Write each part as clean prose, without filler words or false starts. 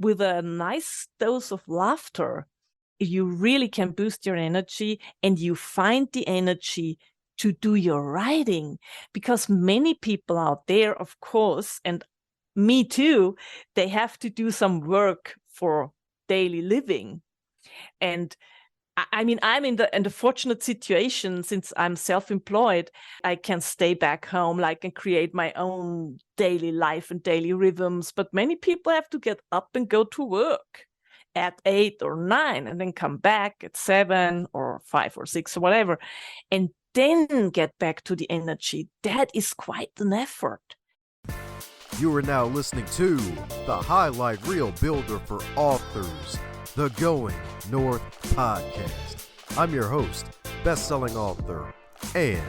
with a nice dose of laughter, you really can boost your energy, and you find the energy to do your writing. Because many people out there, of course, and me too, they have to do some work for daily living. And I mean, I'm in the fortunate situation, since I'm self-employed, I can stay back home, like, and create my own daily life and daily rhythms. But many people have to get up and go to work at 8 or 9, and then come back at 7 or 5 or 6 or whatever, and then get back to the energy. That is quite an effort. You are now listening to the highlight reel builder for authors, the Going North podcast. I'm your host, best-selling author, and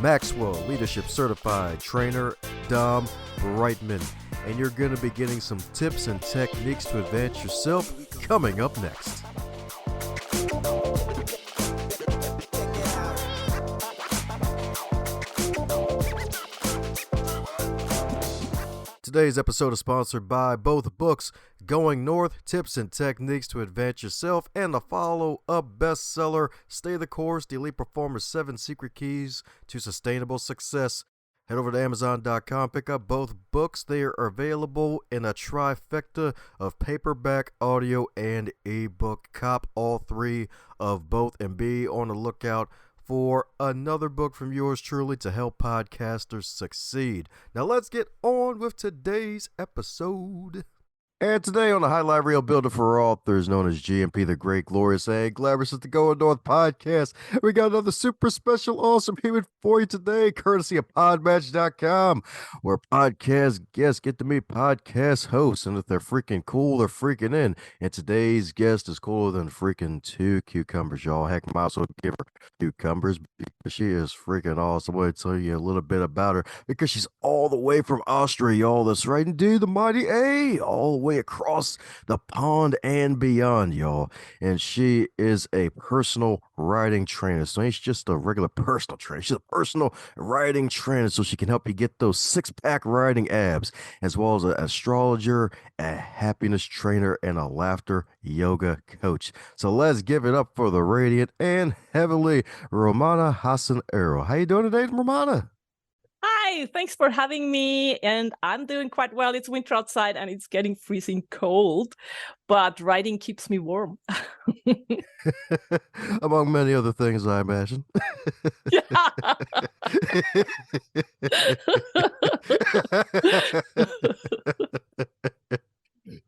Maxwell Leadership Certified Trainer, DomBrightmon. And you're going to be getting some tips and techniques to advance yourself coming up next. Today's episode is sponsored by both books, Going North, Tips and Techniques to Advance Yourself, and the follow-up bestseller, Stay the Course, The Elite Performer's 7 Secret Keys to Sustainable Success. Head over to Amazon.com, pick up both books. They are available in a trifecta of paperback, audio, and ebook. Cop all 3 of both, and be on the lookout for another book from yours truly to help podcasters succeed. Now let's get on with today's episode. And today on the Highlight Reel Builder for Authors, known as GMP, the Great, Glorious, and Glamorous at the Going North podcast, we got another super special, awesome human for you today, courtesy of Podmatch.com, where podcast guests get to meet podcast hosts, and if they're freaking cool, they're freaking in. And today's guest is cooler than freaking 2 cucumbers, y'all. Heck, I might as well give her cucumbers because she is freaking awesome. I want to tell you a little bit about her because she's all the way from Austria, y'all. That's right, and do the mighty A, all the way across the pond and beyond, y'all. And she is a personal writing trainer. So she's just a regular personal trainer. She's a personal writing trainer, so she can help you get those 6-pack writing abs, as well as an astrologer, a happiness trainer, and a laughter yoga coach. So let's give it up for the radiant and heavenly Romana Hasenöhrl. How you doing today, Romana? Hi, thanks for having me. And I'm doing quite well. It's winter outside and it's getting freezing cold, but writing keeps me warm. Among many other things, I imagine.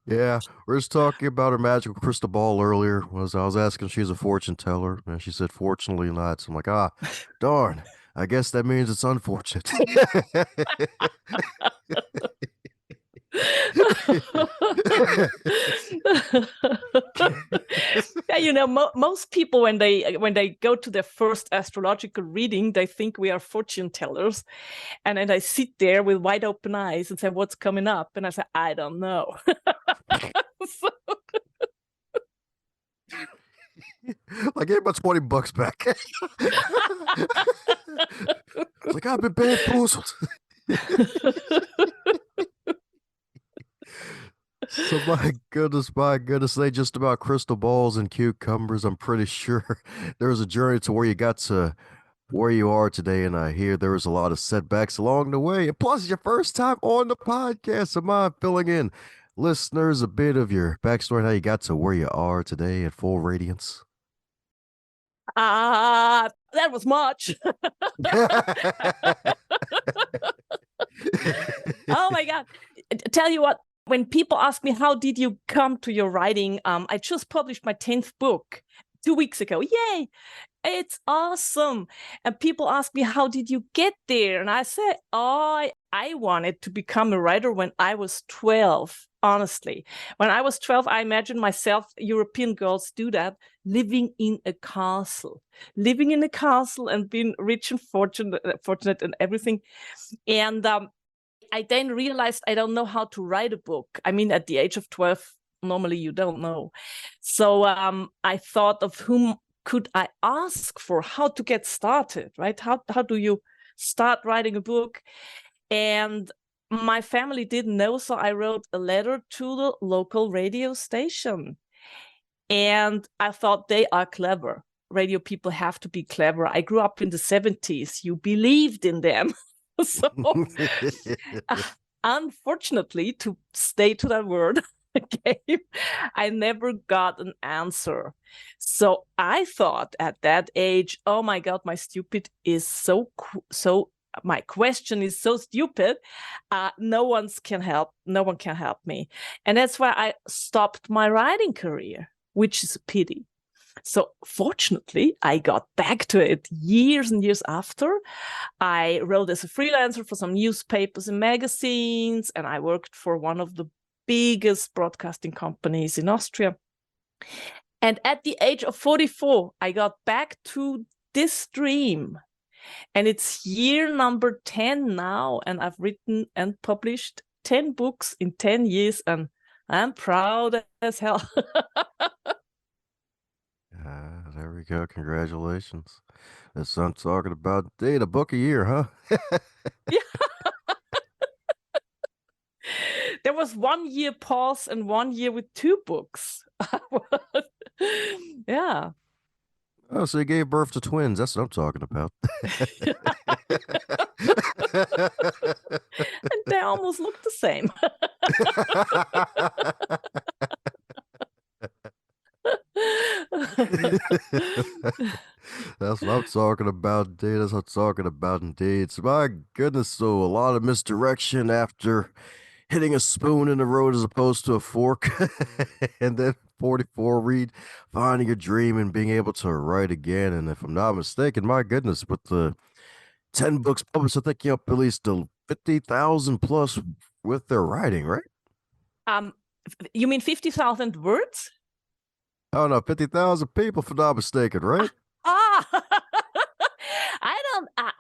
Yeah, we're just talking about her magical crystal ball earlier. I was asking if she's a fortune teller, and she said, fortunately not. So I'm like, darn. I guess that means it's unfortunate. Yeah, most people when they go to their first astrological reading, they think we are fortune tellers, and then I sit there with wide open eyes and say, "What's coming up?" And I say, "I don't know." I gave my $20 back. Like, I've been bamboozled. So my goodness, they just about crystal balls and cucumbers. I'm pretty sure there was a journey to where you got to where you are today, and I hear there was a lot of setbacks along the way. And plus, it's your first time on the podcast. Am I filling in listeners a bit of your backstory, how you got to where you are today at full radiance? That was much. Oh my God. Tell you what, when people ask me, how did you come to your writing? I just published my 10th book 2 weeks ago. Yay. It's awesome. And people ask me, how did you get there? And I say, I wanted to become a writer when I was 12. Honestly, when I was 12, I imagined myself, European girls do that, living in a castle and being rich and fortunate and everything. And I then realized I don't know how to write a book. I mean, at the age of 12, normally you don't know. So I thought of whom could I ask for, how to get started, right? How do you start writing a book? And my family didn't know, so I wrote a letter to the local radio station. And I thought, they are clever. Radio people have to be clever. I grew up in the 70s. You believed in them. So unfortunately, to stay to that word, okay, I never got an answer. So I thought at that age, oh my God, my my question is so stupid. No one can help me. And that's why I stopped my writing career, which is a pity. So fortunately, I got back to it years and years after. I wrote as a freelancer for some newspapers and magazines, and I worked for one of the biggest broadcasting companies in Austria. And at the age of 44, I got back to this dream. And it's year number 10 now, and I've written and published 10 books in 10 years, and I'm proud as hell. There we go. Congratulations. That's what I'm talking about. Date a book a year, huh? Yeah. There was 1 year pause and 1 year with 2 books. Yeah. Oh, so you gave birth to twins. That's what I'm talking about. And they almost look the same. That's what I'm talking about, indeed. That's what I'm talking about, indeed. So my goodness, so a lot of misdirection after hitting a spoon in the road as opposed to a fork. And then 44, read, finding your dream and being able to write again. And if I'm not mistaken, my goodness, with the 10 books published, I think you're up at least 50,000 plus with their writing, right? You mean 50,000 words? Oh no, 50,000 people, if I'm not mistaken, right?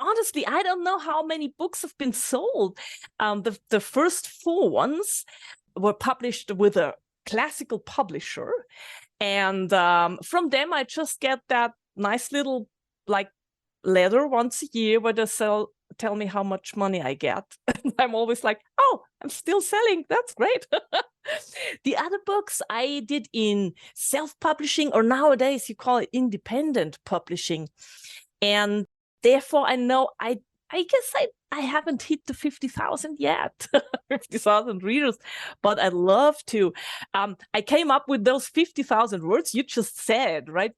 Honestly, I don't know how many books have been sold. The first 4 ones were published with a classical publisher. And from them, I just get that nice little letter once a year where they tell me how much money I get. And I'm always like, oh, I'm still selling. That's great. The other books I did in self-publishing, or nowadays you call it independent publishing. And therefore I know I guess I haven't hit the 50,000 yet, 50,000 readers, but I'd love to. I came up with those 50,000 words you just said, right?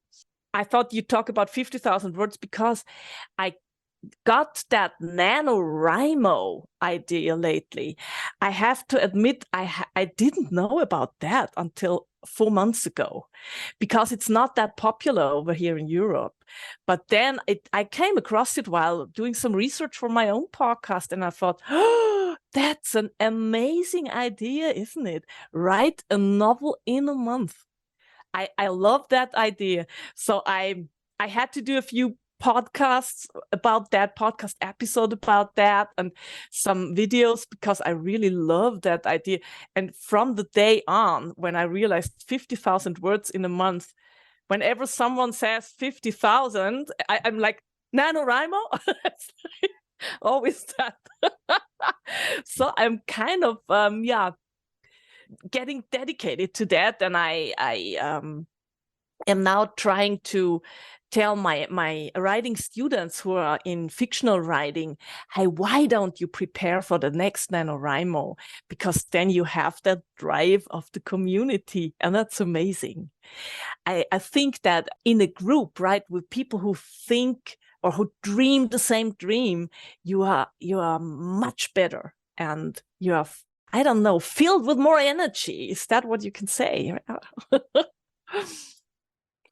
I thought you'd talk about 50,000 words because I got that NaNoWriMo idea lately. I have to admit, I didn't know about that until 4 months ago, because it's not that popular over here in Europe. But then I came across it while doing some research for my own podcast, and I thought, oh, that's an amazing idea, isn't it? Write a novel in a month. I love that idea. So I had to do a few podcasts about that, podcast episode about that, and some videos, because I really love that idea. And from the day on, when I realized 50,000 words in a month, whenever someone says 50,000, I'm like, NaNoWriMo? Always that. So I'm kind of, getting dedicated to that. And I am now trying to tell my writing students who are in fictional writing, hey, why don't you prepare for the next NaNoWriMo? Because then you have that drive of the community, and that's amazing. I think that in a group, right, with people who think or who dream the same dream, you are much better, and you are, I don't know, filled with more energy. Is that what you can say?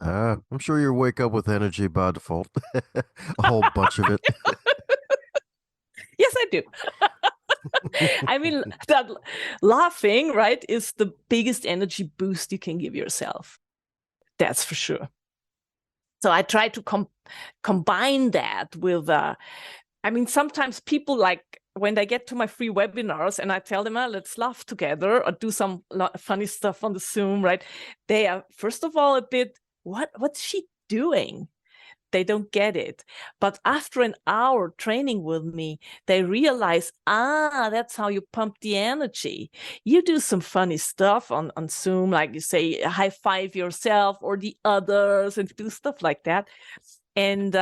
I'm sure you wake up with energy by default. A whole bunch of it. Yes, I do. I mean, that laughing, right, is the biggest energy boost you can give yourself. That's for sure. So I try to combine that with, I mean, sometimes people, like, when they get to my free webinars and I tell them, let's laugh together or do some funny stuff on the Zoom, right? They are, first of all, a bit, what's she doing? They don't get it. But after an hour training with me, they realize, that's how you pump the energy. You do some funny stuff on Zoom, like you say, high five yourself or the others and do stuff like that. And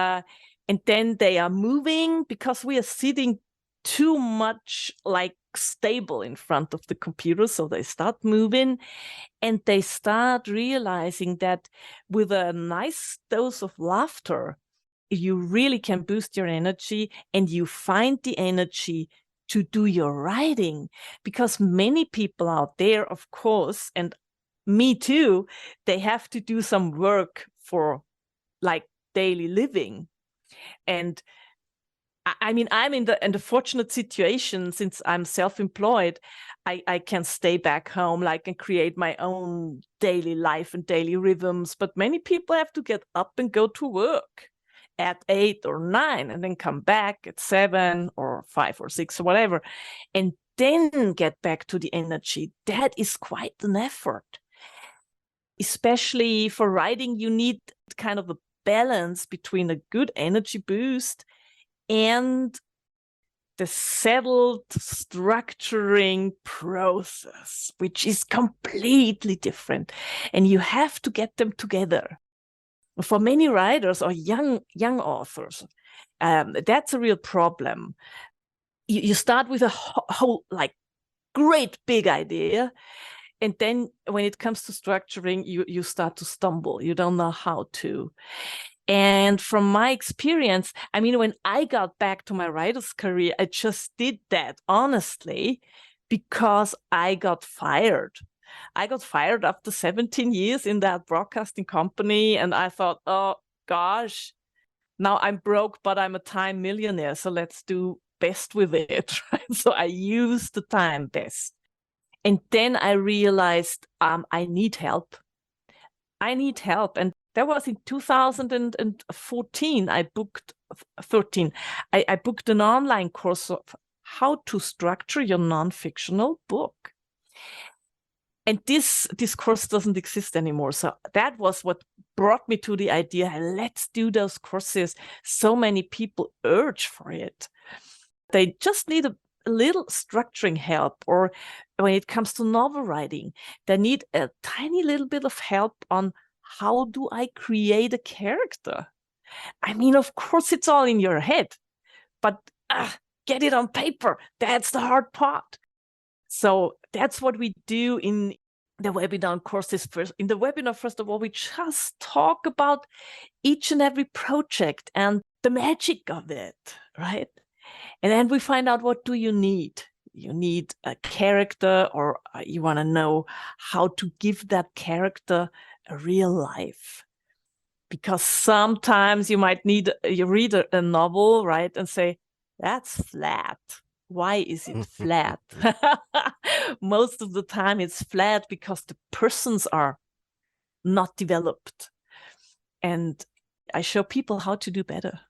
then they are moving because we are sitting too much like stable in front of the computer. So they start moving and they start realizing that with a nice dose of laughter, you really can boost your energy and you find the energy to do your writing. Because many people out there, of course, and me too, they have to do some work for like daily living. And I mean, I'm in the fortunate situation, since I'm self-employed, I can stay back home, like, and create my own daily life and daily rhythms. But many people have to get up and go to work at 8 or 9 and then come back at 7 or 5 or 6 or whatever, and then get back to the energy. That is quite an effort. Especially for writing, you need kind of a balance between a good energy boost and the settled structuring process, which is completely different. And you have to get them together. For many writers or young authors, that's a real problem. You start with a whole like great big idea, and then when it comes to structuring, you start to stumble. You don't know how to. And from my experience, I mean, when I got back to my writer's career, I just did that, honestly, because I got fired. I got fired after 17 years in that broadcasting company. And I thought, oh, gosh, now I'm broke, but I'm a time millionaire. So let's do best with it. Right? So I used the time best. And then I realized I need help. I need help. And that was in 2014. I booked I booked an online course of how to structure your non-fictional book. And this course doesn't exist anymore. So that was what brought me to the idea, let's do those courses. So many people urge for it. They just need a little structuring help, or when it comes to novel writing, they need a tiny little bit of help on how do I create a character? I mean, of course, it's all in your head, but get it on paper. That's the hard part. So that's what we do in the webinar courses. In the webinar, first of all, we just talk about each and every project and the magic of it, right? And then we find out, what do you need? You need a character, or you want to know how to give that character a real life. Because sometimes you might need, you read a novel, right, and say, that's flat. Why is it flat? Most of the time it's flat because the persons are not developed. And I show people how to do better.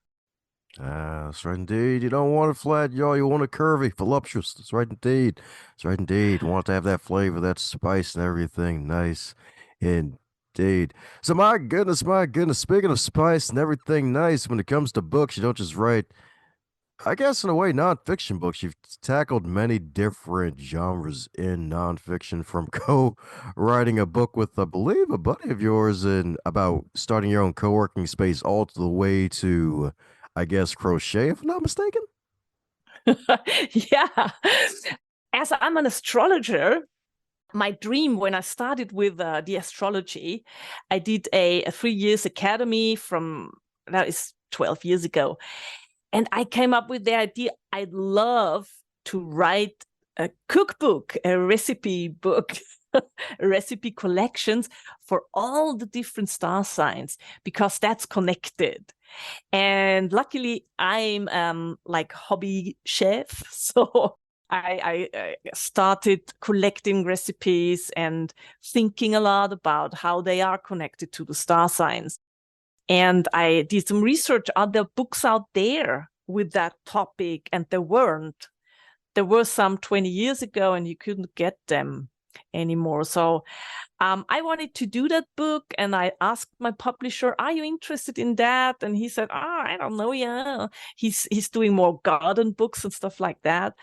That's right indeed. You don't want it flat, y'all. You want it curvy, voluptuous. That's right indeed. That's right indeed. You want to have that flavor, that spice, and everything. Nice indeed. So my goodness. Speaking of spice and everything nice, when it comes to books, you don't just write, I guess in a way, nonfiction books. You've tackled many different genres in nonfiction, from co-writing a book with, I believe, a buddy of yours, and about starting your own co-working space, all to the way to, I guess, crochet, if I'm not mistaken. Yeah. As I'm an astrologer, my dream when I started with the astrology, I did a 3 years academy that is 12 years ago. And I came up with the idea, I'd love to write a cookbook, a recipe book, recipe collections for all the different star signs, because that's connected. And luckily, I'm like hobby chef. So I started collecting recipes and thinking a lot about how they are connected to the star signs. And I did some research. Are there books out there with that topic? And there weren't. There were some 20 years ago and you couldn't get them. anymore. So I wanted to do that book, and I asked my publisher, "Are you interested in that?" And he said, I don't know. Yeah, he's doing more garden books and stuff like that.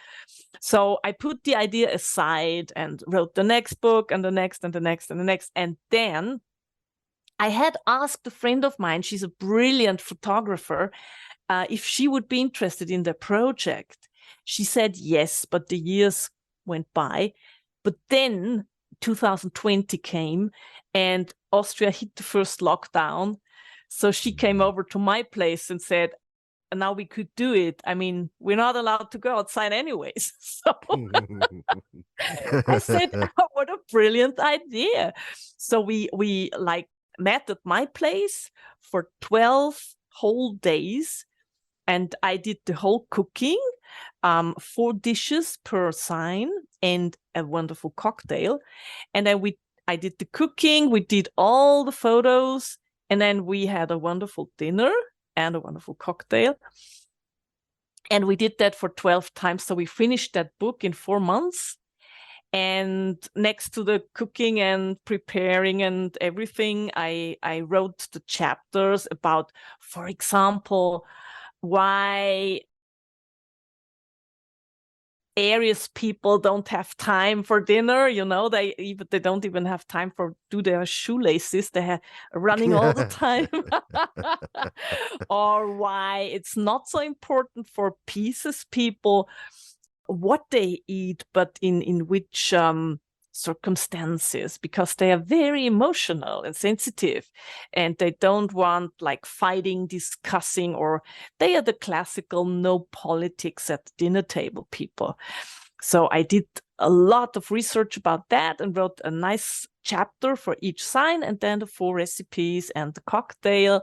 So I put the idea aside and wrote the next book and the next and the next and the next. And then I had asked a friend of mine, she's a brilliant photographer, if she would be interested in the project. She said yes, but the years went by. But then 2020 came and Austria hit the first lockdown. So she came over to my place and said, now we could do it. I mean, we're not allowed to go outside anyways. So I said, oh, what a brilliant idea. So we like met at my place for 12 whole days. And I did the whole cooking, 4 dishes per sign and a wonderful cocktail. And then I did the cooking, we did all the photos, and then we had a wonderful dinner and a wonderful cocktail. And we did that for 12 times. So we finished that book in 4 months. And next to the cooking and preparing and everything, I wrote the chapters about, for example, why Aries people don't have time for dinner. They don't even have time for do their shoelaces. They're running all the time. Or why it's not so important for Pisces people what they eat, but in which circumstances, because they are very emotional and sensitive, and they don't want like fighting, discussing, or they are the classical no politics at the dinner table people. So I did a lot of research about that and wrote a nice chapter for each sign, and then the 4 recipes and the cocktail.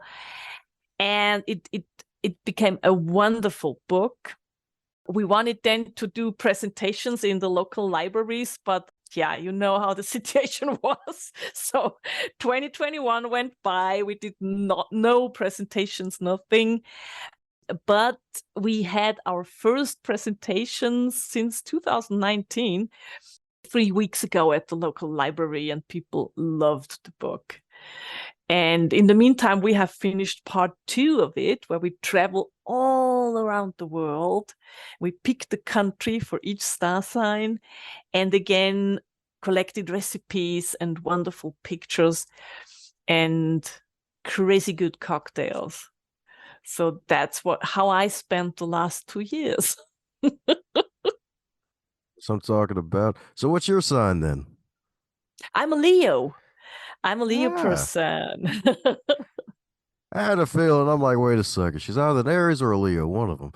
And it became a wonderful book. We wanted then to do presentations in the local libraries, but yeah, you know how the situation was. So 2021 went by. We did no presentations, nothing. But we had our first presentations since 2019, 3 weeks ago at the local library, and people loved the book. And in the meantime, we have finished part 2 of it, where we travel all around the world. We picked the country for each star sign, and again, collected recipes and wonderful pictures and crazy good cocktails. So that's how I spent the last 2 years. So I'm talking about. So what's your sign then? I'm a Leo. I'm a Leo Ah, person. I had a feeling. I'm like, wait a second. She's either an Aries or a Leo, one of them.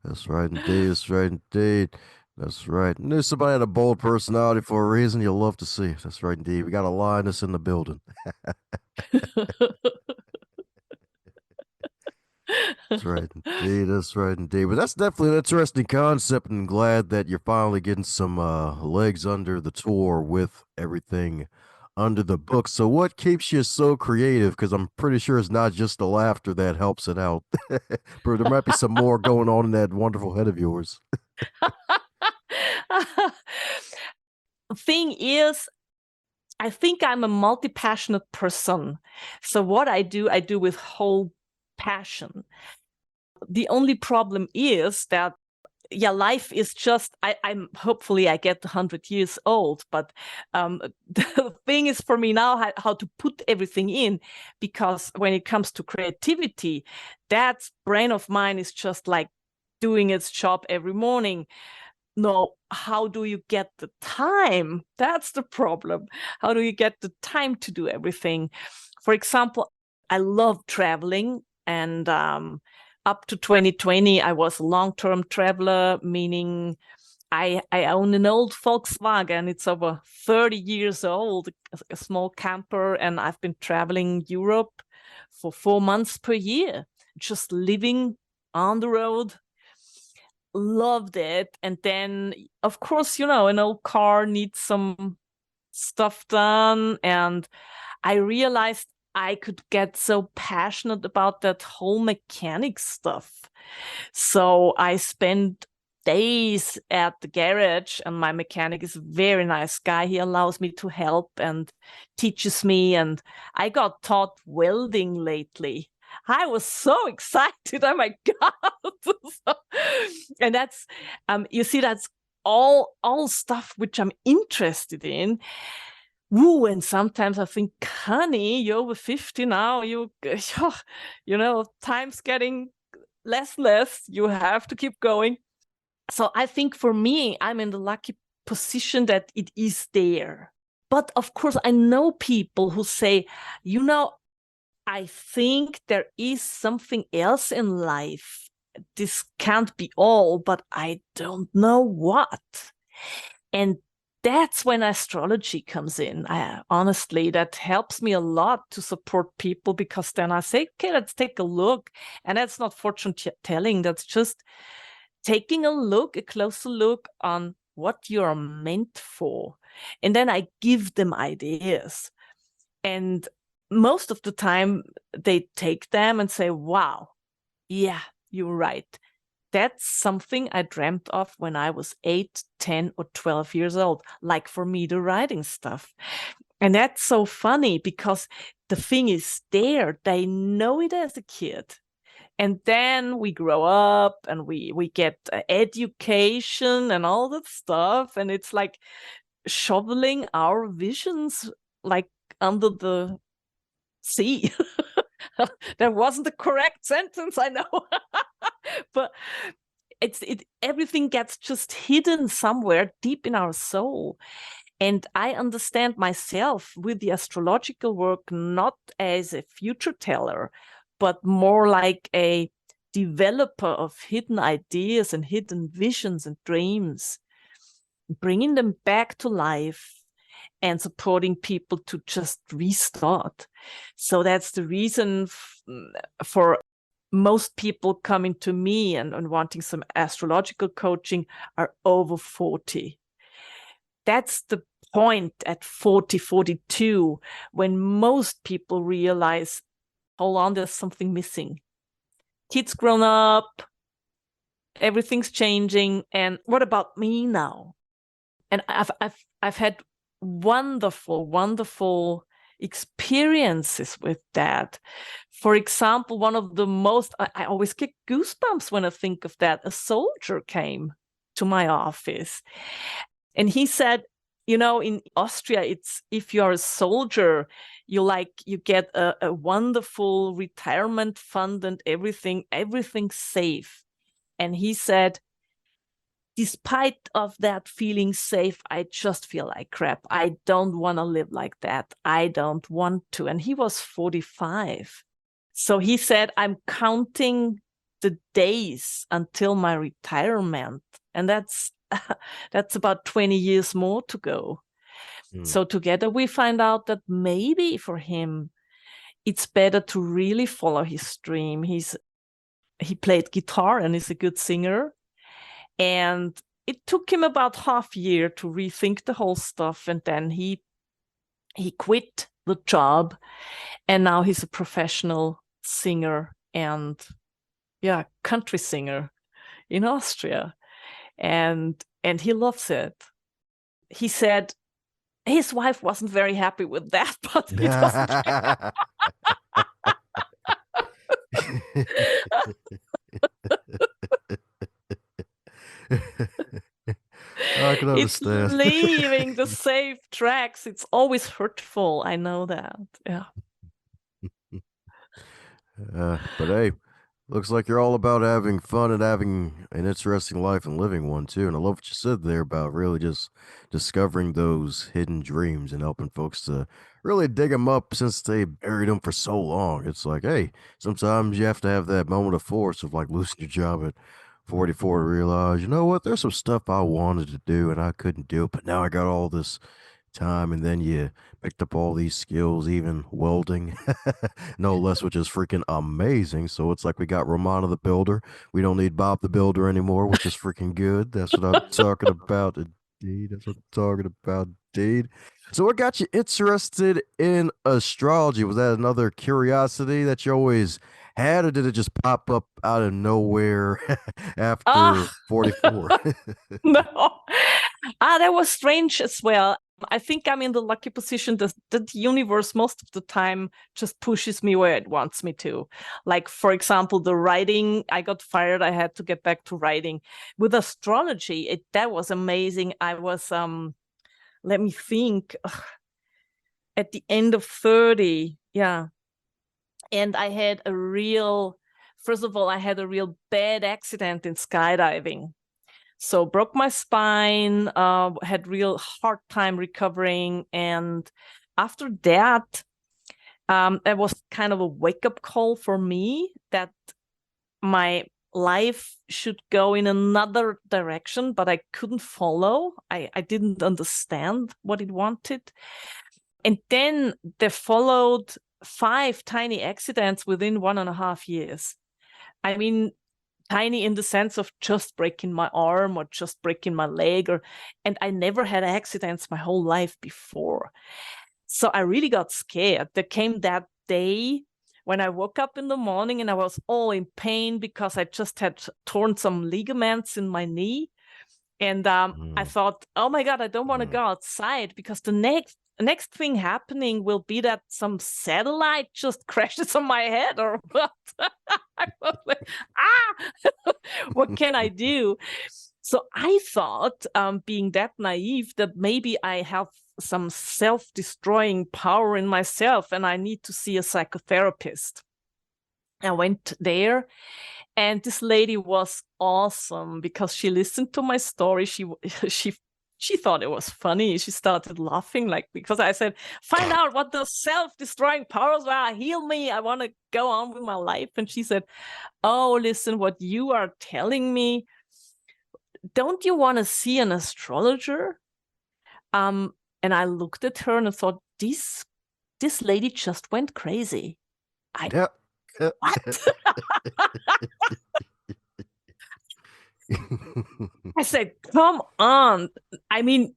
That's right, indeed. That's right, indeed. That's right. And if somebody had a bold personality for a reason, you'll love to see it. That's right, indeed. We got a lioness in the building. That's right, indeed. That's right, indeed. But that's definitely an interesting concept, and I'm glad that you're finally getting some legs under the tour with everything under the book. So, what keeps you so creative? Because I'm pretty sure it's not just the laughter that helps it out, but there might be some more going on in that wonderful head of yours. Thing is, I think I'm a multi-passionate person. So what I do with whole passion. The only problem is that, yeah, life is just, I'm hopefully I get 100 years old, but the thing is for me now how to put everything in, because when it comes to creativity, that brain of mine is just like doing its job every morning. No, how do you get the time? That's the problem. How do you get the time to do everything? For example, I love traveling, and up to 2020, I was a long-term traveler, meaning I own an old Volkswagen. It's over 30 years old, a small camper, and I've been traveling Europe for 4 months per year, just living on the road. Loved it. And then, of course, an old car needs some stuff done. And I realized I could get so passionate about that whole mechanic stuff. So I spent days at the garage, and my mechanic is a very nice guy. He allows me to help and teaches me. And I got taught welding lately. I was so excited. Oh my God. And that's, you see, that's all stuff which I'm interested in. Woo, and sometimes I think, honey, you're over 50 now. Time's getting less. You have to keep going. So I think for me, I'm in the lucky position that it is there. But of course, I know people who say, I think there is something else in life. This can't be all, but I don't know what. And that's when astrology comes in. Honestly, that helps me a lot to support people, because then I say, okay, let's take a look. And that's not fortune telling. That's just taking a closer look on what you're meant for. And then I give them ideas. And most of the time they take them and say, wow, yeah, you're right. That's something I dreamt of when I was 8, 10, or 12 years old, like for me, the writing stuff. And that's so funny, because the thing is there. They know it as a kid. And then we grow up and we get education and all that stuff. And it's like shoveling our visions like under the sea. That wasn't the correct sentence, I know. But everything gets just hidden somewhere deep in our soul. And I understand myself with the astrological work not as a future teller, but more like a developer of hidden ideas and hidden visions and dreams, bringing them back to life and supporting people to just restart. So that's the reason for most people coming to me and wanting some astrological coaching are over 40. That's the point at 40, 42, when most people realize, hold on, there's something missing. Kids grown up, everything's changing, and what about me now? And I've had wonderful experiences with that. For example, one of the most, I always get goosebumps when I think of that. A soldier came to my office and he said, in Austria, it's, if you're a soldier, you get a wonderful retirement fund and everything's safe. And he said, despite of that feeling safe, I just feel like crap. I don't want to live like that. I don't want to. And he was 45. So he said, I'm counting the days until my retirement. And that's about 20 years more to go. So together we find out that maybe for him, it's better to really follow his dream. He played guitar and is a good singer. And it took him about half a year to rethink the whole stuff. And then he quit the job. And now he's a professional singer and country singer in Austria. And he loves it. He said his wife wasn't very happy with that, but he doesn't care. I can understand. It's leaving the safe tracks. It's always hurtful. I know that. Yeah. But hey, looks like you're all about having fun and having an interesting life and living one too. And I love what you said there about really just discovering those hidden dreams and helping folks to really dig them up since they buried them for so long. It's like, hey, sometimes you have to have that moment of force of like losing your job at 44 to realize, you know what, there's some stuff I wanted to do and I couldn't do it, but now I got all this time, and then you picked up all these skills, even welding, no less, which is freaking amazing. So it's like we got Romana the Builder. We don't need Bob the Builder anymore, which is freaking good. That's what I'm talking about. Indeed, that's what I'm talking about, indeed. So, what got you interested in astrology? Was that another curiosity that you always had, or did it just pop up out of nowhere after Ah, 44? no. That was strange as well. I think I'm in the lucky position that the universe most of the time just pushes me where it wants me to. Like, for example, the writing, I got fired. I had to get back to writing. With astrology, that was amazing. I was, let me think, at the end of 30. Yeah. And I had first of all, I had a real bad accident in skydiving. So broke my spine, had real hard time recovering. And after that, it was kind of a wake-up call for me that my life should go in another direction, but I couldn't follow. I didn't understand what it wanted. And then there followed 5 tiny accidents within 1.5 years. I mean, tiny in the sense of just breaking my arm or just breaking my leg, and I never had accidents my whole life before. So I really got scared. There came that day when I woke up in the morning and I was all in pain because I just had torn some ligaments in my knee. And I thought, oh my God, I don't want to go outside because the next thing happening will be that some satellite just crashes on my head or what. I was like, what can I do? So I thought, being that naive, that maybe I have some self-destroying power in myself and I need to see a psychotherapist. I went there, and this lady was awesome because she listened to my story. She thought it was funny. She started laughing, like, because I said, find out what those self-destroying powers are, heal me, I want to go on with my life. And she said, oh, listen, what you are telling me, don't you want to see an astrologer? And I looked at her and I thought, this lady just went crazy. Yeah. What? I said, come on. I mean,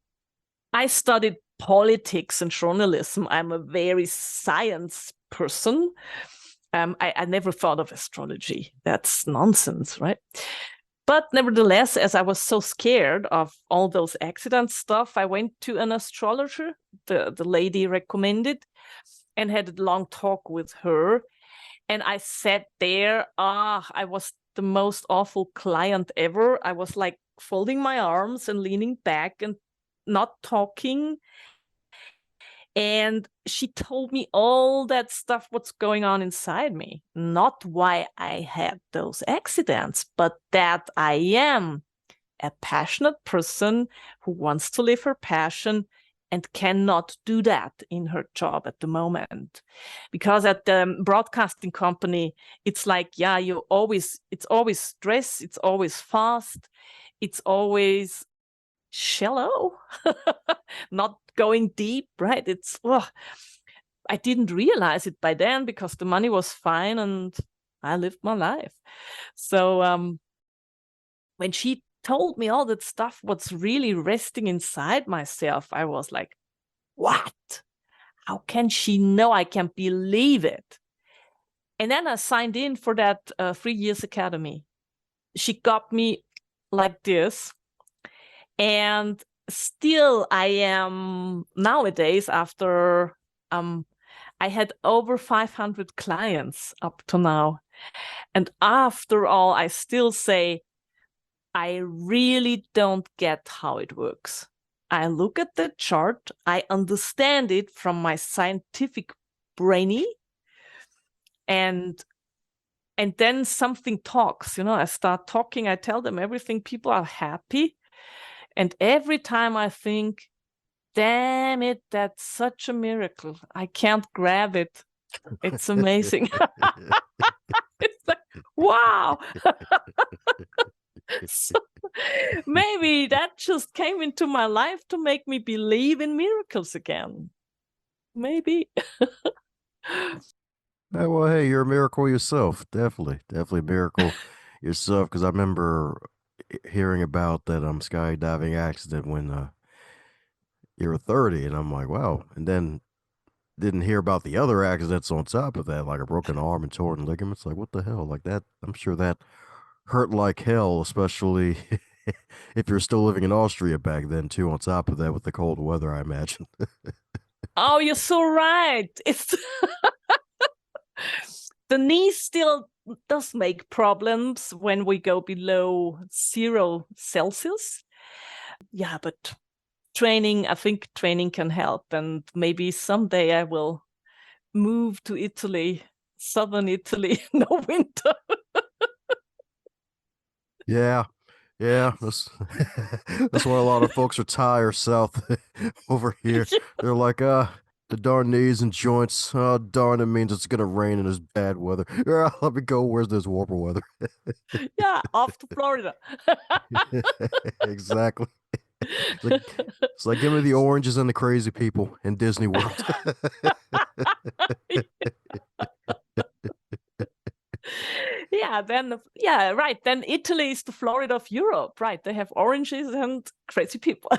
I studied politics and journalism. I'm a very science person. I never thought of astrology. That's nonsense, right? But nevertheless, as I was so scared of all those accident stuff, I went to an astrologer, the lady recommended, and had a long talk with her. And I sat there, I was the most awful client ever. I was like folding my arms and leaning back and not talking. And she told me all that stuff, what's going on inside me. Not why I had those accidents, but that I am a passionate person who wants to live her passion and cannot do that in her job at the moment. Because at the broadcasting company, it's like, yeah, it's always stress, it's always fast, it's always shallow, not going deep, right? I didn't realize it by then because the money was fine and I lived my life. So when she told me all that stuff, what's really resting inside myself, I was like, what? How can she know? I can't believe it. And then I signed in for that 3 years academy. She got me like this. And still I am nowadays, after I had over 500 clients up to now. And after all, I still say, I really don't get how it works. I look at the chart, I understand it from my scientific brainy, and then something talks, I start talking, I tell them everything, people are happy. And every time I think, damn it, that's such a miracle. I can't grab it. It's amazing. It's like, wow. So maybe that just came into my life to make me believe in miracles again. Maybe. Well, hey, you're a miracle yourself. Definitely a miracle yourself. Because I remember hearing about that skydiving accident when you were 30, and I'm like, wow. And then didn't hear about the other accidents on top of that, like a broken arm and torn ligaments. Like, what the hell? Like that, I'm sure that hurt like hell, especially if you're still living in Austria back then, too, on top of that with the cold weather, I imagine. Oh, you're so right. It's the knee still does make problems when we go below 0 Celsius. Yeah, but I think training can help. And maybe someday I will move to Italy, southern Italy, no winter. Yeah, yeah, that's why a lot of folks retire south over here. They're like, the darn knees and joints. Oh, darn, it means it's gonna rain and it's bad weather. Yeah, let me go. Where's this warmer weather? Yeah, off to Florida. Exactly. It's like, give me the oranges and the crazy people in Disney World. Yeah, right. Then Italy is the Florida of Europe, right? They have oranges and crazy people.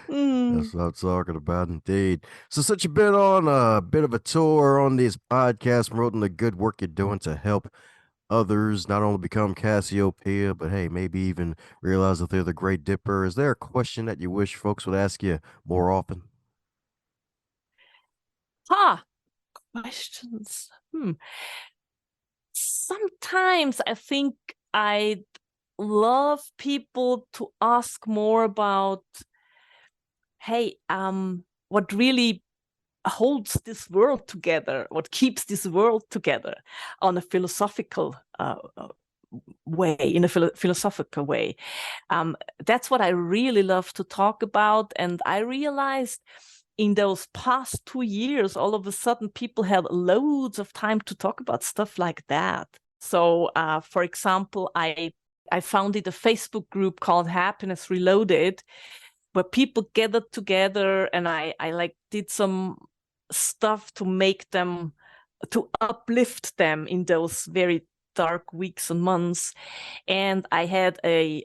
That's what I'm talking about, indeed. So, since you've been on a bit of a tour on these podcasts, promoting the good work you're doing to help others not only become Cassiopeia, but hey, maybe even realize that they're the Great Dipper, is there a question that you wish folks would ask you more often? Questions. Sometimes I think I love people to ask more about, hey, what really holds this world together, what keeps this world together on a philosophical way, in a philosophical way. That's what I really love to talk about. And I realized in those past 2 years, all of a sudden, people had loads of time to talk about stuff like that. So, for example, I founded a Facebook group called Happiness Reloaded, where people gathered together, and I like did some stuff to make them, to uplift them in those very dark weeks and months. And I had a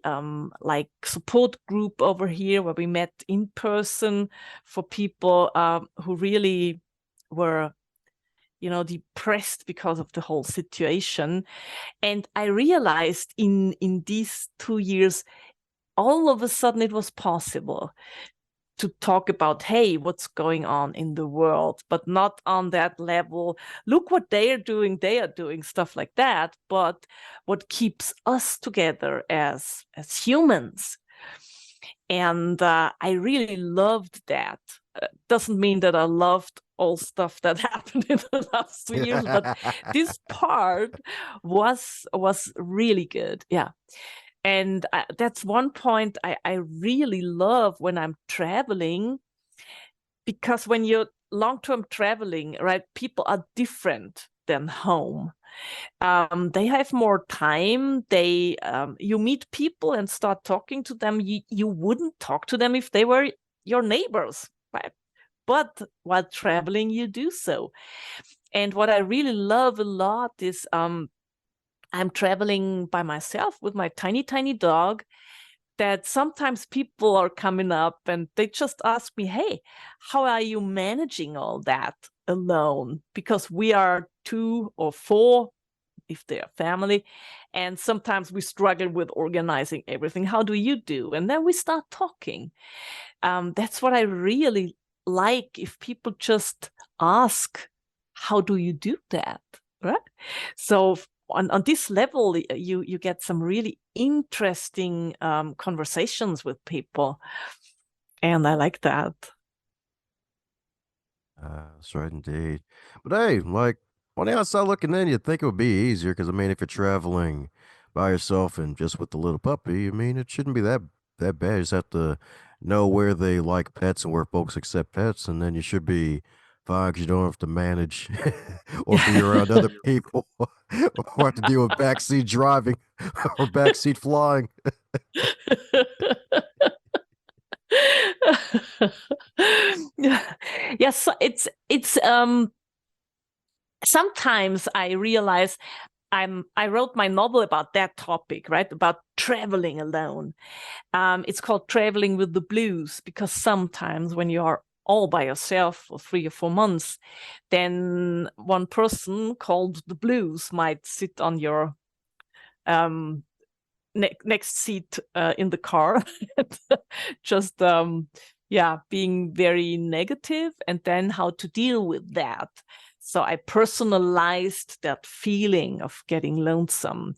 like support group over here where we met in person for people who really were, depressed because of the whole situation. And I realized in these 2 years, all of a sudden it was possible to talk about, hey, what's going on in the world, but not on that level. Look what they are doing stuff like that. But what keeps us together as humans. And I really loved that. Doesn't mean that I loved all stuff that happened in the last 2 years, but this part was really good. Yeah. And that's one point I really love when I'm traveling, because when you're long-term traveling, right, people are different than home. They have more time. You meet people and start talking to them. You wouldn't talk to them if they were your neighbors, right? But while traveling, you do so. And what I really love a lot is I'm traveling by myself with my tiny, tiny dog, that sometimes people are coming up and they just ask me, hey, how are you managing all that alone? Because we are 2 or 4, if they're family, and sometimes we struggle with organizing everything. How do you do? And then we start talking. That's what I really like, if people just ask, how do you do that? Right? So on this level, you get some really interesting conversations with people, and I like that. That's right, indeed. But hey, like on the outside looking in, you'd think it would be easier because I mean, if you're traveling by yourself and just with the little puppy, I mean, it shouldn't be that bad. You just have to know where they like pets and where folks accept pets, and then you should be fine because you don't have to manage or be around other people or have to deal with backseat driving or backseat flying. Yes, it's sometimes I realize I wrote my novel about that topic, right? About traveling alone. It's called Traveling with the Blues, because sometimes when you are all by yourself for 3 or 4 months, then one person called the blues might sit on your next seat in the car, just being very negative, and then how to deal with that. So I personalized that feeling of getting lonesome.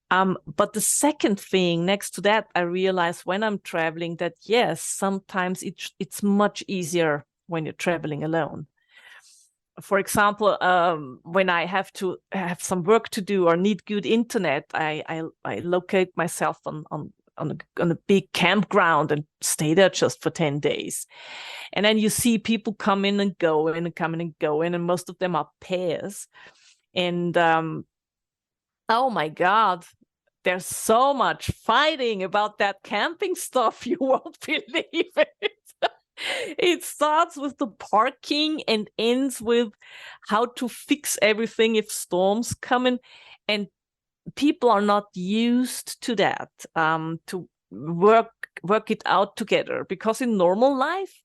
But the second thing next to that, I realized when I'm traveling that, yes, sometimes it's much easier when you're traveling alone. For example, when I have to have some work to do or need good internet, I locate myself on a big campground and stay there just for 10 days. And then you see people come in and go in and coming and going, and most of them are pairs. And oh my God, there's so much fighting about that camping stuff. You won't believe it. It starts with the parking and ends with how to fix everything if storms come in. And people are not used to that, to work it out together. Because in normal life,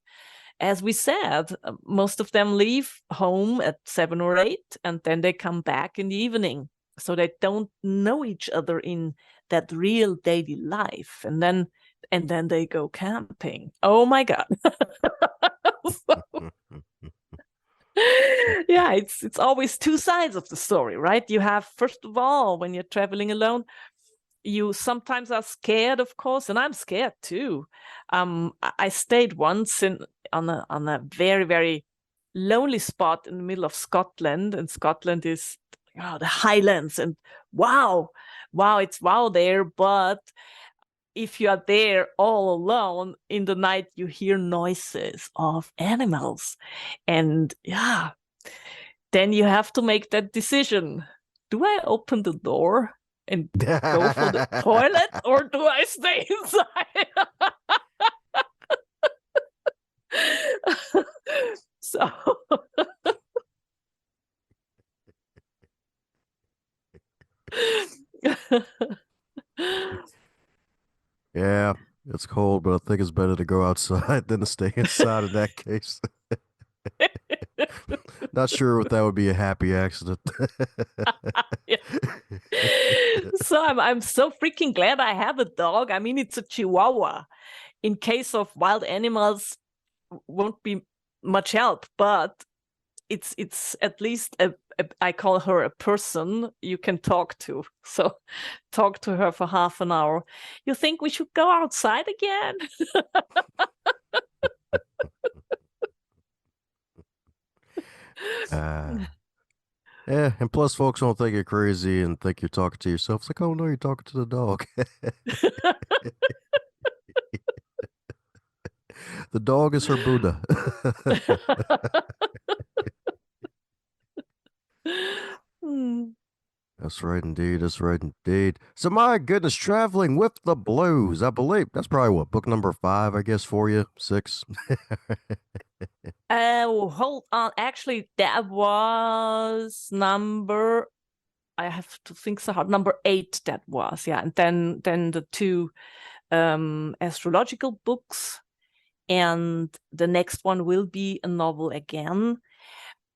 as we said, most of them leave home at 7 or 8, and then they come back in the evening. So they don't know each other in that real daily life. And then they go camping. Oh my God. Yeah, it's always two sides of the story, right? You have, first of all, when you're traveling alone, you sometimes are scared, of course, and I'm scared too. I stayed once on a very, very lonely spot in the middle of Scotland, and Scotland is the Highlands, and wow, it's wow there. But if you are there all alone in the night, you hear noises of animals, and then you have to make that decision. Do I open the door and go for the toilet, or do I stay inside? So Yeah, it's cold, but I think it's better to go outside than to stay inside in that case. Not sure if that would be a happy accident. Yeah. So I'm so freaking glad I have a dog. I mean, it's a Chihuahua. In case of wild animals, won't be much help, but it's at least I call her a person you can talk to. So talk to her for half an hour. You think we should go outside again? Yeah, and plus, folks don't think you're crazy and think you're talking to yourself. It's like, oh no, you're talking to the dog. The dog is her Buddha. That's right, indeed. That's right, indeed. So, my goodness, traveling with the blues. I believe that's probably what, book number 5, I guess, for you, 6. Hold on. Actually, that was number. I have to think so hard. Number 8, that was, yeah. And then the 2 astrological books, and the next one will be a novel again.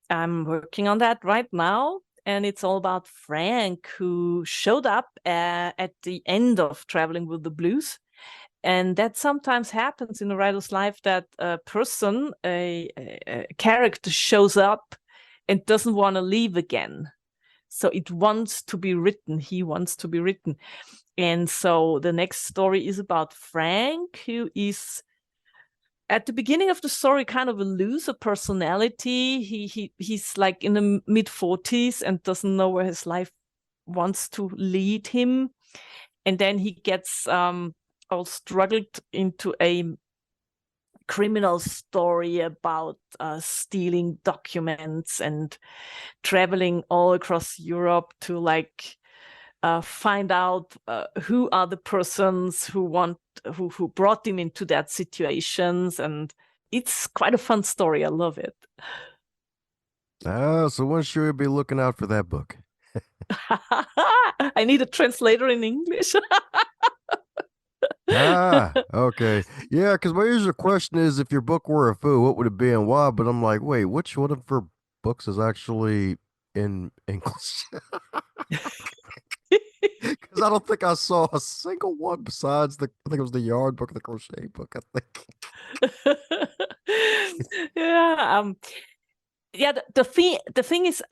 I'm working on that right now, and it's all about Frank, who showed up at the end of Traveling with the Blues. And that sometimes happens in a writer's life, that a person, a character shows up and doesn't want to leave again. So it wants to be written. He wants to be written. And so the next story is about Frank, who is at the beginning of the story kind of a loser personality. He's like in the mid-40s and doesn't know where his life wants to lead him. And then he gets all struggled into a criminal story about stealing documents and traveling all across Europe to find out who are the persons who brought him into that situations. And it's quite a fun story. I love it. So when should we be looking out for that book? I need a translator in English. Okay. Yeah, because my usual question is if your book were a food, what would it be and why? But I'm like, wait, which one of her books is actually in English? Because I don't think I saw a single one besides I think it was the yarn book, the crochet book, I think. Yeah. Yeah. The thing is,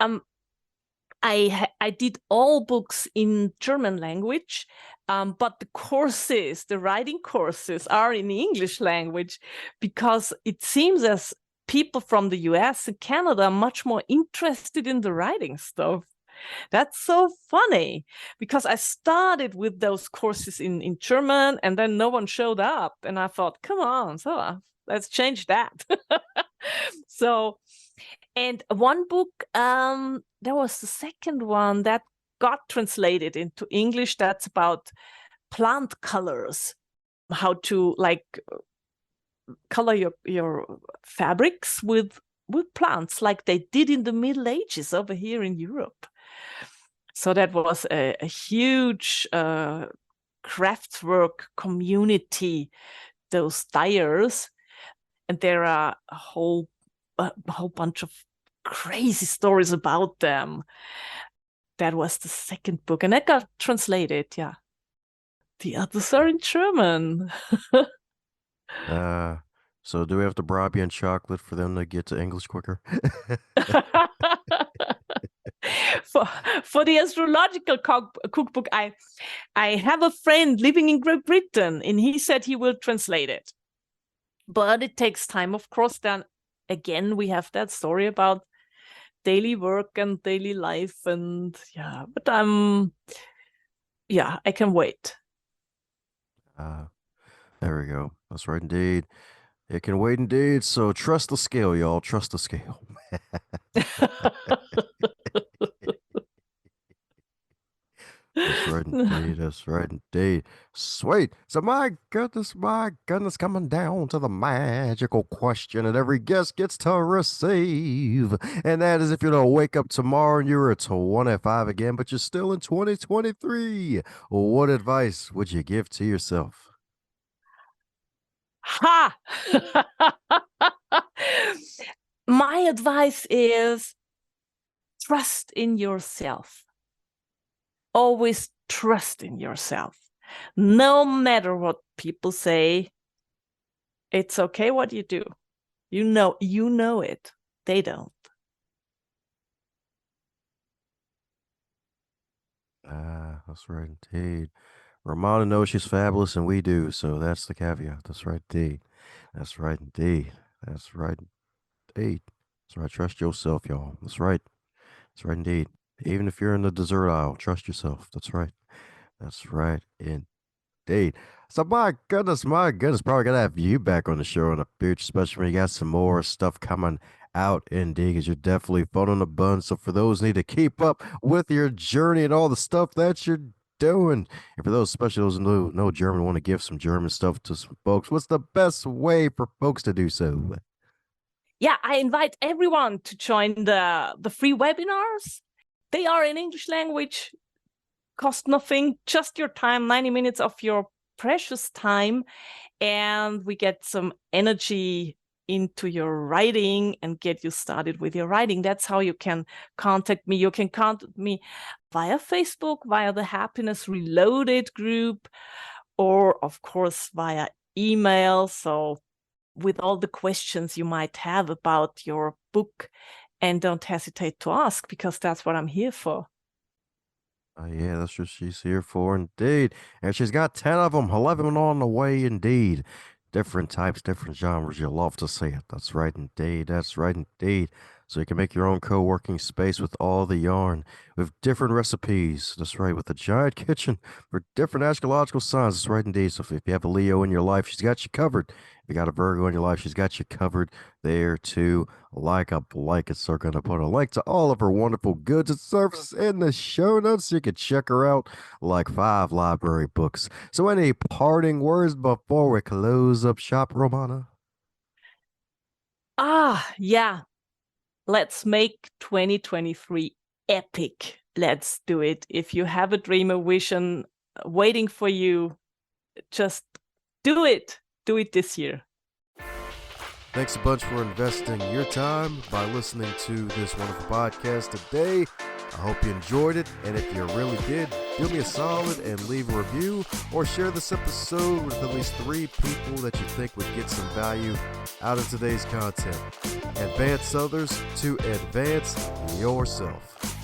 I did all books in German language, but the courses, the writing courses, are in English language because it seems as people from the US and Canada are much more interested in the writing stuff. That's so funny because I started with those courses in German and then no one showed up. And I thought, come on, so let's change that. So, and one book, there was the second one that got translated into English. That's about plant colors, how to like color your fabrics with plants like they did in the Middle Ages over here in Europe. So that was a huge craftwork community, those dyers. And there are a whole bunch of crazy stories about them. That was the second book, and that got translated. Yeah, the others are in German. Uh, so do we have to bribe you in chocolate for them to get to English quicker? for for the astrological cookbook, I have a friend living in Great Britain, and he said he will translate it. But it takes time, of course. Then again, we have that story about daily work and daily life, and yeah. But I can wait. There we go. That's right, indeed. It can wait, indeed. So trust the scale, y'all. Trust the scale. That's right, indeed. That's right, indeed. Sweet. So, my goodness, coming down to the magical question that every guest gets to receive. And that is if you're to wake up tomorrow and you're at 25 again, but you're still in 2023, what advice would you give to yourself? Ha! My advice is trust in yourself. Always trust in yourself. No matter what people say, it's okay what you do. You know it. They don't. That's right, indeed. Romana knows she's fabulous, and we do. So that's the caveat. That's right, indeed. That's right, indeed. That's right, indeed. That's right. Trust yourself, y'all. That's right. That's right, indeed. Even if you're in the dessert aisle, trust yourself. That's right. That's right, indeed. So my goodness, probably gonna have you back on the show in the future, especially when you got some more stuff coming out, indeed, because you're definitely fun on the bun. So for those who need to keep up with your journey and all the stuff that you're doing, and for those, especially those who know German, want to give some German stuff to some folks, what's the best way for folks to do so? Yeah, I invite everyone to join the free webinars. They are in English language, cost nothing, just your time, 90 minutes of your precious time, and we get some energy into your writing and get you started with your writing. That's how you can contact me. You can contact me via Facebook, via the Happiness Reloaded group, or of course via email. So with all the questions you might have about your book, and don't hesitate to ask, because that's what I'm here for. Yeah, that's what she's here for, indeed. And she's got 10 of them, 11 on the way, indeed. Different types, different genres. You'll love to see it. That's right, indeed. That's right, indeed. So you can make your own co working space with all the yarn, with different recipes. That's right, with a giant kitchen for different astrological signs. That's right, indeed. So if you have a Leo in your life, she's got you covered. If you got a Virgo in your life, she's got you covered there too. Like a blanket. So we're going to put a link to all of her wonderful goods and services in the show notes so you can check her out like 5 library books. So any parting words before we close up shop, Romana? Yeah. Let's make 2023 epic. let's do it. If you have a dream, a vision waiting for you, just do it. Do it this year. Thanks a bunch for investing your time by listening to this wonderful podcast today. I hope you enjoyed it, and if you really did, do me a solid and leave a review or share this episode with at least 3 people that you think would get some value out of today's content. Advance others to advance yourself.